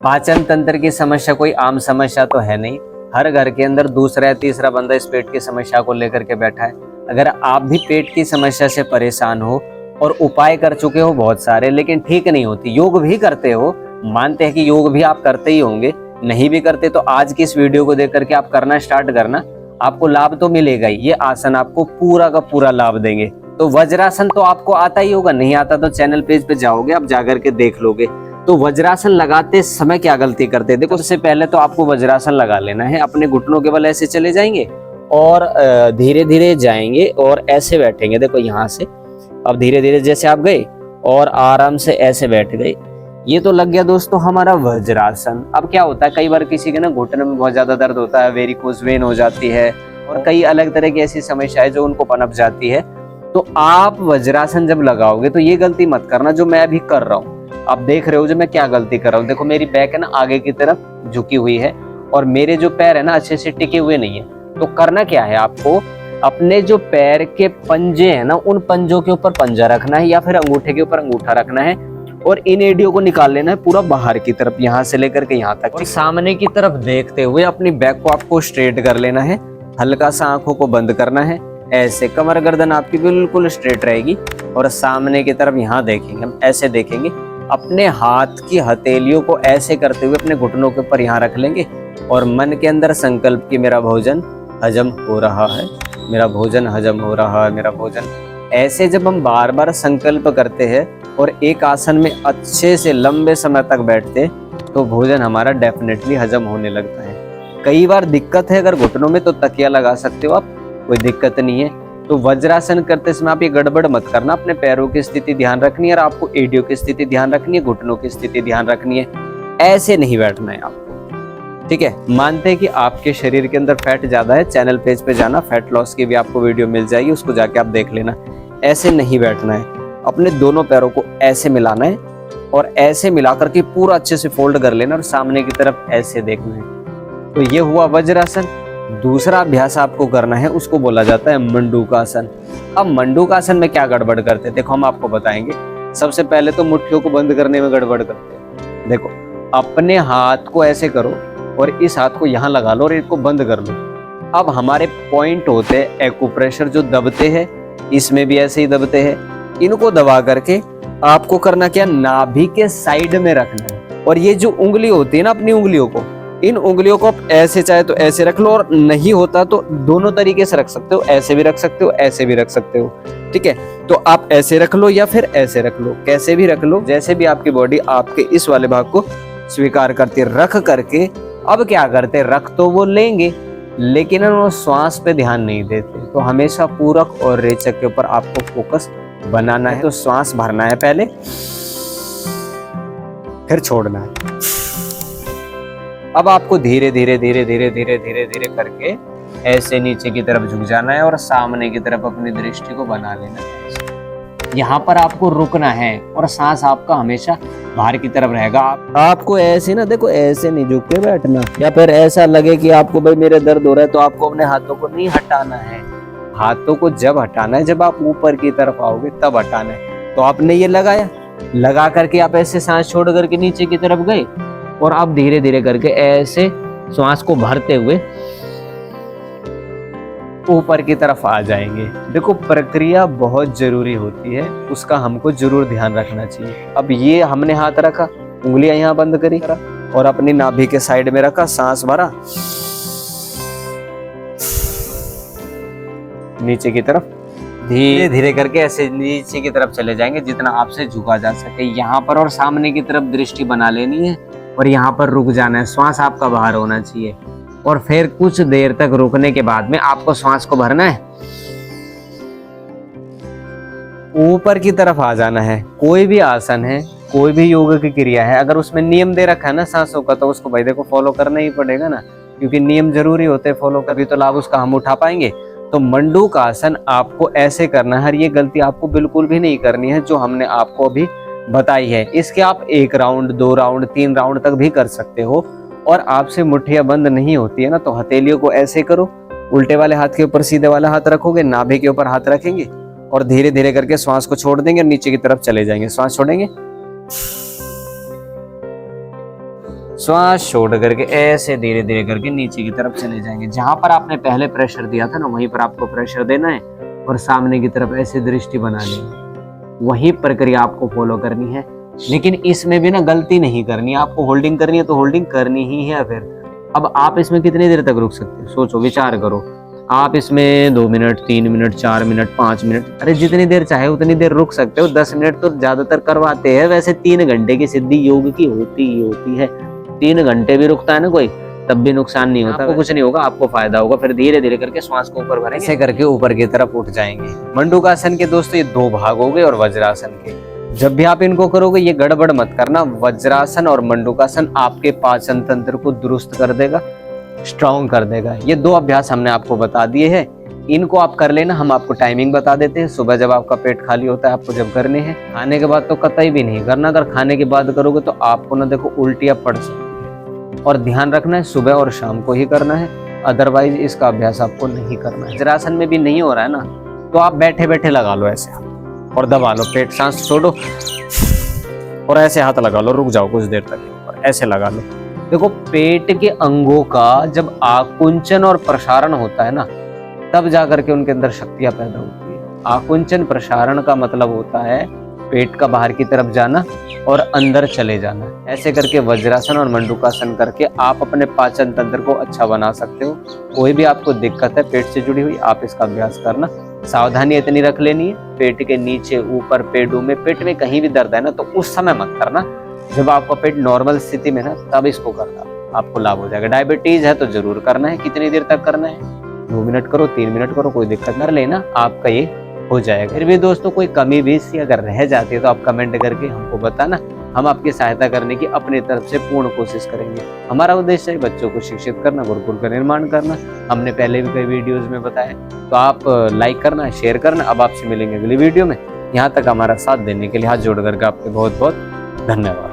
पाचन तंत्र की समस्या कोई आम समस्या तो है नहीं। हर घर के अंदर दूसरा या तीसरा बंदा इस पेट की समस्या को लेकर के बैठा है। अगर आप भी पेट की समस्या से परेशान हो और उपाय कर चुके हो बहुत सारे, लेकिन ठीक नहीं होती, योग भी करते हो, मानते हैं कि योग भी आप करते ही होंगे, नहीं भी करते तो आज की इस वीडियो को देख करके आप करना स्टार्ट करना, आपको लाभ तो मिलेगा ही। ये आसन आपको पूरा का पूरा लाभ देंगे। तो वज्रासन तो आपको आता ही होगा, नहीं आता तो चैनल पेज पे जाओगे, आप जाकर के देख लोगे। तो वज्रासन लगाते समय क्या गलती करते हैं, देखो सबसे पहले तो आपको वज्रासन लगा लेना है। अपने घुटनों के बल ऐसे चले जाएंगे और धीरे धीरे जाएंगे और ऐसे बैठेंगे। देखो यहाँ से अब धीरे धीरे जैसे आप गए और आराम से ऐसे बैठ गए। ये तो लग गया दोस्तों हमारा वज्रासन। अब क्या होता है, कई बार किसी के ना घुटने में बहुत ज्यादा दर्द होता है, वेरिकोज वेन हो जाती है और कई अलग तरह की ऐसी समस्याएं जो उनको पनप जाती है। तो आप वज्रासन जब लगाओगे तो ये गलती मत करना जो मैं अभी कर रहा हूँ। आप देख रहे हो जो मैं क्या गलती कर रहा हूँ। देखो मेरी बैक है ना आगे की तरफ झुकी हुई है और मेरे जो पैर है ना अच्छे से टिके हुए नहीं है। तो करना क्या है, आपको अपने जो पैर के पंजे हैं ना उन पंजों के ऊपर पंजा रखना है या फिर अंगूठे के ऊपर अंगूठा रखना है और इन एडियो को निकाल लेना है पूरा बाहर की तरफ, यहाँ से लेकर के यहाँ तक। और सामने की तरफ देखते हुए अपनी बैक को आपको स्ट्रेट कर लेना है। हल्का सा आंखों को बंद करना है, ऐसे कमर गर्दन आपकी बिल्कुल स्ट्रेट रहेगी और सामने की तरफ यहाँ देखेंगे, हम ऐसे देखेंगे। अपने हाथ की हथेलियों को ऐसे करते हुए अपने घुटनों के ऊपर यहाँ रख लेंगे और मन के अंदर संकल्प कि मेरा भोजन हजम हो रहा है, मेरा भोजन हजम हो रहा है, मेरा भोजन। ऐसे जब हम बार बार संकल्प करते हैं और एक आसन में अच्छे से लंबे समय तक बैठते तो भोजन हमारा डेफिनेटली हजम होने लगता है। कई बार दिक्कत है अगर घुटनों में तो तकिया लगा सकते हो आप, कोई दिक्कत नहीं है। तो वज्रासन करते समय आप ये गड़बड़ मत करना, अपने पैरों की स्थिति ध्यान रखनी है और आपको एडियो की स्थिति ध्यान रखनी है, घुटनों की स्थिति ध्यान रखनी है। ऐसे नहीं बैठना है आपको, ठीक है। मानते हैं कि आपके शरीर के अंदर फैट ज्यादा है, चैनल पेज पे जाना, फैट लॉस की भी आपको वीडियो मिल जाएगी, उसको जाके आप देख लेना। ऐसे नहीं बैठना है, अपने दोनों पैरों को ऐसे मिलाना है और ऐसे मिला करके पूरा अच्छे से फोल्ड कर लेना और सामने की तरफ ऐसे देखना है। तो ये हुआ वज्रासन। दूसरा अभ्यास आपको करना है, उसको बोला जाता है मंडूकासन। अब मंडूकासन में क्या गड़बड़ करते हैं, देखो हम आपको बताएंगे। सबसे पहले तो मुट्ठियों को बंद करने में गड़बड़ करते हैं। देखो अपने हाथ को ऐसे करो और इस हाथ को यहाँ लगा लो और इसको बंद कर लो। अब हमारे पॉइंट होते हैं एक्यूप्रेशर जो दबते हैं, इसमें भी ऐसे ही दबते हैं। इनको दबा करके आपको करना क्या, नाभि के साइड में रखना है। और ये जो उंगली होती है ना, अपनी उंगलियों को, इन उंगलियों को आप ऐसे चाहे तो ऐसे रख लो और नहीं होता तो दोनों तरीके से रख सकते हो, ऐसे भी रख सकते हो, ऐसे भी रख सकते हो, ठीक है। तो आप ऐसे रख लो या फिर ऐसे रख लो, कैसे भी रख लो, जैसे भी आपकी बॉडी आपके इस वाले भाग को स्वीकार करती है। रख करके अब क्या करते, रख तो वो लेंगे लेकिन वो श्वास पे ध्यान नहीं देते। तो हमेशा पूरक और रेचक के ऊपर आपको फोकस बनाना है। तो श्वास भरना है पहले, फिर छोड़ना है। अब आपको धीरे धीरे धीरे धीरे धीरे धीरे धीरे करके ऐसे नीचे की तरफ झुक जाना है और सामने की तरफ अपनी दृष्टि को बना लेना है। यहाँ पर आपको रुकना है और सांस आपका हमेशा बाहर की तरफ रहेगा। आपको ऐसे ना, देखो ऐसे नहीं झुक के बैठना, या फिर ऐसा लगे कि आपको भाई मेरे दर्द हो रहा है तो आपको अपने हाथों को नहीं हटाना है। हाथों को जब हटाना है, जब आप ऊपर की तरफ आओगे तब हटाना है। तो आपने ये लगाया, लगा करके आप ऐसे सांस छोड़ करके नीचे की तरफ गए और आप धीरे धीरे करके ऐसे श्वास को भरते हुए ऊपर की तरफ आ जाएंगे। देखो प्रक्रिया बहुत जरूरी होती है, उसका हमको जरूर ध्यान रखना चाहिए। अब ये हमने हाथ रखा, उंगलियां यहाँ बंद करी और अपनी नाभि के साइड में रखा, सांस भरा, नीचे की तरफ धीरे धीरे करके ऐसे नीचे की तरफ चले जाएंगे जितना आपसे झुका जा सके। यहाँ पर और सामने की तरफ दृष्टि बना लेनी है और यहाँ पर रुक जाना है। श्वास आपका बाहर होना चाहिए और फिर कुछ देर तक रुकने के बाद में आपको श्वास को भरना है, ऊपर की तरफ आ जाना है। कोई भी आसन है, कोई भी योग की क्रिया है, अगर उसमें नियम दे रखा है ना सांसों का, तो उसको भाई देखो फॉलो करना ही पड़ेगा ना, क्योंकि नियम जरूरी होते हैं फॉलो, कभी तो लाभ उसका हम उठा पाएंगे। तो मंडूकासन आपको ऐसे करना है और ये गलती आपको बिल्कुल भी नहीं करनी है जो हमने आपको अभी बताई है। इसके आप 1 राउंड, 2 राउंड, 3 राउंड तक भी कर सकते हो। और आपसे मुट्ठियां बंद नहीं होती है ना, तो हथेलियों को ऐसे करो, उल्टे वाले हाथ के ऊपर सीधे वाला हाथ रखोगे, नाभि के ऊपर हाथ रखेंगे और धीरे धीरे करके श्वास को छोड़ देंगे और नीचे की तरफ चले जाएंगे। श्वास छोड़ेंगे, श्वास छोड़ करके ऐसे धीरे धीरे करके नीचे की तरफ चले जाएंगे। जहां पर आपने पहले प्रेशर दिया था ना, वहीं पर आपको प्रेशर देना है और सामने की तरफ ऐसे दृष्टि बनानी है। वही प्रक्रिया आपको फॉलो करनी है, लेकिन इसमें भी ना गलती नहीं करनी है। आपको होल्डिंग करनी है तो होल्डिंग करनी ही है। फिर अब आप इसमें कितनी देर तक रुक सकते हो, सोचो, विचार करो। आप इसमें 2 मिनट, 3 मिनट, 4 मिनट, 5 मिनट, अरे जितनी देर चाहे उतनी देर रुक सकते हो। 10 मिनट तो ज्यादातर करवाते हैं। वैसे 3 घंटे की सिद्धि योग की होती ही होती है। 3 घंटे भी रुकता है ना कोई, तब भी नुकसान नहीं होता, आपको कुछ नहीं होगा, आपको फायदा होगा। फिर धीरे धीरे करके श्वास को ऊपर भरेंगे, ऐसे करके ऊपर की तरफ उठ जाएंगे। मंडूकासन के दोस्तों ये 2 भाग हो गए, और वज्रासन के जब भी आप इनको करोगे ये गड़बड़ मत करना। वज्रासन और मंडूकासन आपके पाचन तंत्र को दुरुस्त कर देगा, स्ट्रॉन्ग कर देगा। ये 2 अभ्यास हमने आपको बता दिए हैं, इनको आप कर लेना। हम आपको टाइमिंग बता देते हैं, सुबह जब आपका पेट खाली होता है आपको जब करने हैं। खाने के बाद तो कतई भी नहीं करना। अगर खाने के बाद करोगे तो आपको ना देखो उल्टियां पड़ सकती है, और ध्यान रखना है सुबह और शाम को ही करना है, अदरवाइज इसका अभ्यास आपको नहीं करना है। वज्रासन में भी नहीं हो रहा है ना, तो आप बैठे बैठे लगा लो ऐसे और दबा लो पेट, सांस छोड़ो और ऐसे हाथ लगा लो, रुक जाओ कुछ देर तक, ऐसे लगा लो। देखो पेट के अंगों का जब आकुंचन और प्रसारण होता है ना, तब जाकर के उनके अंदर शक्तियां पैदा होती है। आकुंचन प्रसारण का मतलब होता है पेट का बाहर की तरफ जाना और अंदर चले जाना। ऐसे करके वज्रासन और मंडूकासन करके आप अपने पाचन तंत्र को अच्छा बना सकते हो। कोई भी आपको दिक्कत है पेट से जुड़ी हुई, आप इसका अभ्यास करना। सावधानी इतनी रख लेनी है, पेट के नीचे, ऊपर, पेड़ों में, पेट में कहीं भी दर्द है ना तो उस समय मत करना। जब आपका पेट नॉर्मल स्थिति में ना तब इसको करना, आपको लाभ हो जाएगा। डायबिटीज है तो जरूर करना है। कितनी देर तक करना है, 2 मिनट करो, 3 मिनट करो, कोई दिक्कत कर लेना, आपका ये हो जाएगा। फिर भी दोस्तों कोई कमी बेसी अगर रह जाती है तो आप कमेंट करके हमको बताना, हम आपकी सहायता करने की अपनी तरफ से पूर्ण कोशिश करेंगे। हमारा उद्देश्य है बच्चों को शिक्षित करना, गुरुकुल का निर्माण करना। हमने पहले भी कई वीडियोस में बताया, तो आप लाइक करना, शेयर करना। अब आपसे मिलेंगे अगली वीडियो में। यहाँ तक हमारा साथ देने के लिए हाथ जोड़ करके आपके बहुत बहुत धन्यवाद।